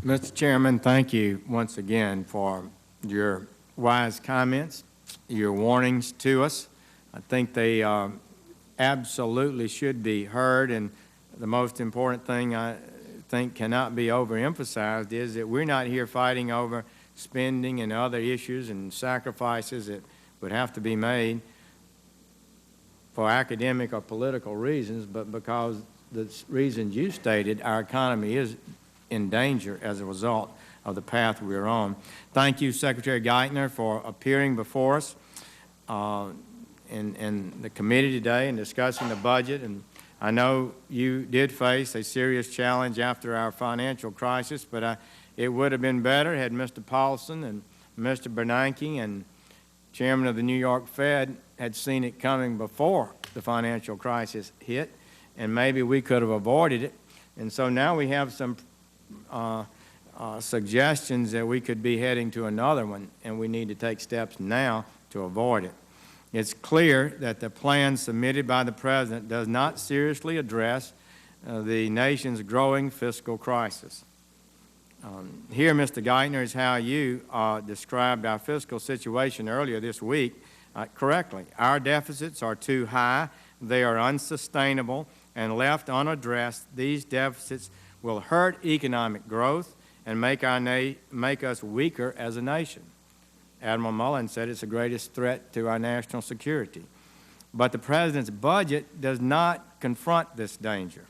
Mr. Chairman, thank you once again for your wise comments, your warnings to us. I think they absolutely should be heard, and the most important thing I think cannot be overemphasized is that we're not here fighting over spending and other issues and sacrifices that would have to be made for academic or political reasons, but because the reasons you stated, our economy is in danger as a result of the path we're on. Thank you, Secretary Geithner, for appearing before us in the committee today and discussing the budget. And I know you did face a serious challenge after our financial crisis, but it would have been better had Mr. Paulson and Mr. Bernanke and Chairman of the New York Fed had seen it coming before the financial crisis hit, and maybe we could have avoided it. And so now we have some suggestions that we could be heading to another one, and we need to take steps now to avoid it. It's clear that the plan submitted by the President does not seriously address the nation's growing fiscal crisis. Here, Mr. Geithner, is how you described our fiscal situation earlier this week correctly. Our deficits are too high, they are unsustainable, and left unaddressed, these deficits will hurt economic growth and make us weaker as a nation. Admiral Mullen said it's the greatest threat to our national security. But the President's budget does not confront this danger.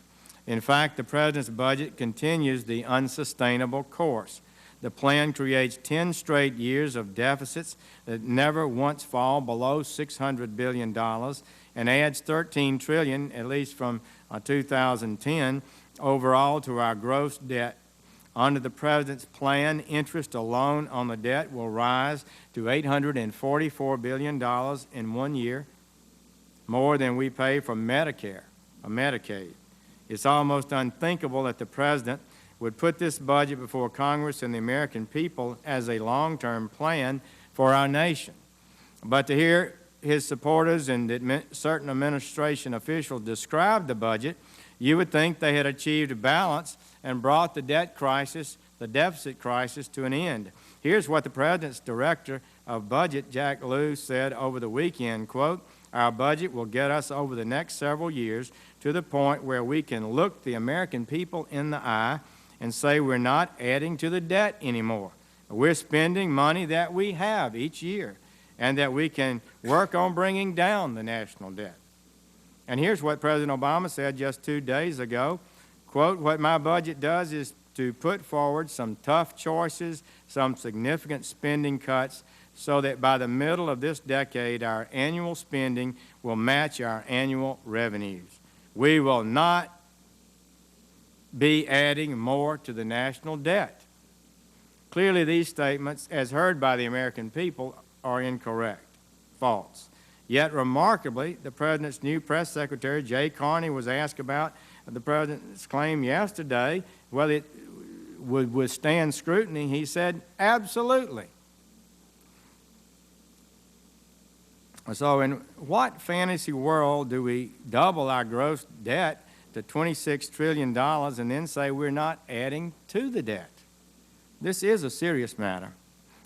In fact, the President's budget continues the unsustainable course. The plan creates 10 straight years of deficits that never once fall below $600 billion and adds $13 trillion, at least from 2010, overall to our gross debt. Under the President's plan, interest alone on the debt will rise to $844 billion in 1 year, more than we pay for Medicare or Medicaid. It's almost unthinkable that the President would put this budget before Congress and the American people as a long-term plan for our nation. But to hear his supporters and certain administration officials describe the budget, you would think they had achieved balance and brought the debt crisis, the deficit crisis, to an end. Here's what the President's Director of Budget, Jack Lew, said over the weekend, quote, "Our budget will get us over the next several years to the point where we can look the American people in the eye and say we're not adding to the debt anymore. We're spending money that we have each year and that we can work on bringing down the national debt." And here's what President Obama said just 2 days ago, quote, "What my budget does is to put forward some tough choices, some significant spending cuts, so that by the middle of this decade, our annual spending will match our annual revenues. We will not be adding more to the national debt." Clearly, these statements, as heard by the American people, are incorrect, false. Yet, remarkably, the President's new press secretary, Jay Carney, was asked about the President's claim yesterday whether it would withstand scrutiny. He said, absolutely. So in what fantasy world do we double our gross debt to $26 trillion and then say we're not adding to the debt? This is a serious matter.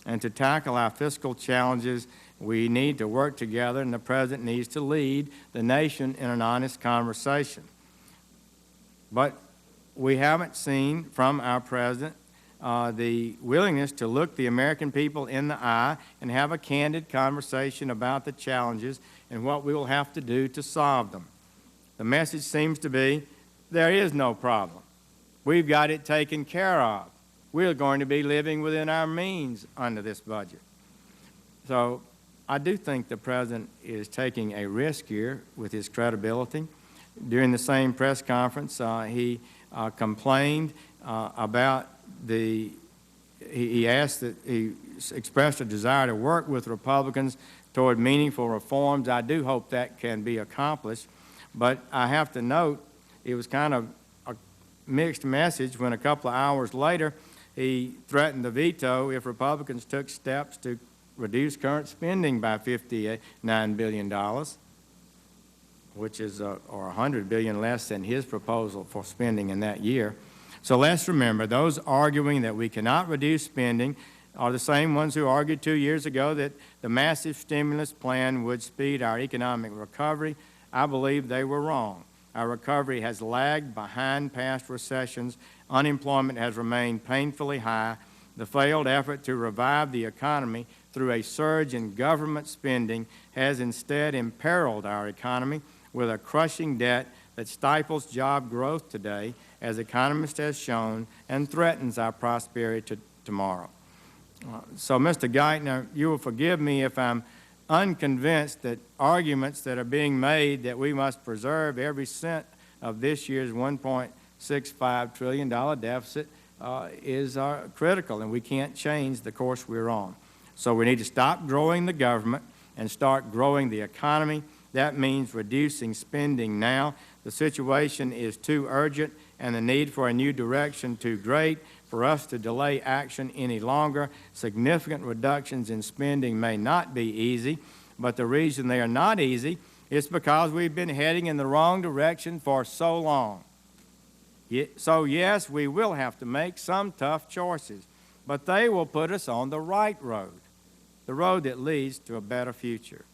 And to tackle our fiscal challenges, we need to work together, and the President needs to lead the nation in an honest conversation. But we haven't seen from our President the willingness to look the American people in the eye and have a candid conversation about the challenges and what we will have to do to solve them. The message seems to be, there is no problem. We've got it taken care of. We're going to be living within our means under this budget. So I do think the President is taking a risk here with his credibility. During the same press conference, he complained about he expressed a desire to work with Republicans toward meaningful reforms. I do hope that can be accomplished, but I have to note it was kind of a mixed message when a couple of hours later he threatened to veto if Republicans took steps to reduce current spending by $59 billion, which is or $100 billion less than his proposal for spending in that year. So let's remember, those arguing that we cannot reduce spending are the same ones who argued 2 years ago that the massive stimulus plan would speed our economic recovery. I believe they were wrong. Our recovery has lagged behind past recessions. Unemployment has remained painfully high. The failed effort to revive the economy through a surge in government spending has instead imperiled our economy with a crushing debt that stifles job growth today, as economists have shown, and threatens our prosperity tomorrow. So, Mr. Geithner, you will forgive me if I'm unconvinced that arguments that are being made that we must preserve every cent of this year's $1.65 trillion deficit is critical, and we can't change the course we're on. So we need to stop growing the government and start growing the economy. That means reducing spending now. The situation is too urgent and the need for a new direction too great for us to delay action any longer. Significant reductions in spending may not be easy, but the reason they are not easy is because we've been heading in the wrong direction for so long. So yes, we will have to make some tough choices, but they will put us on the right road, the road that leads to a better future.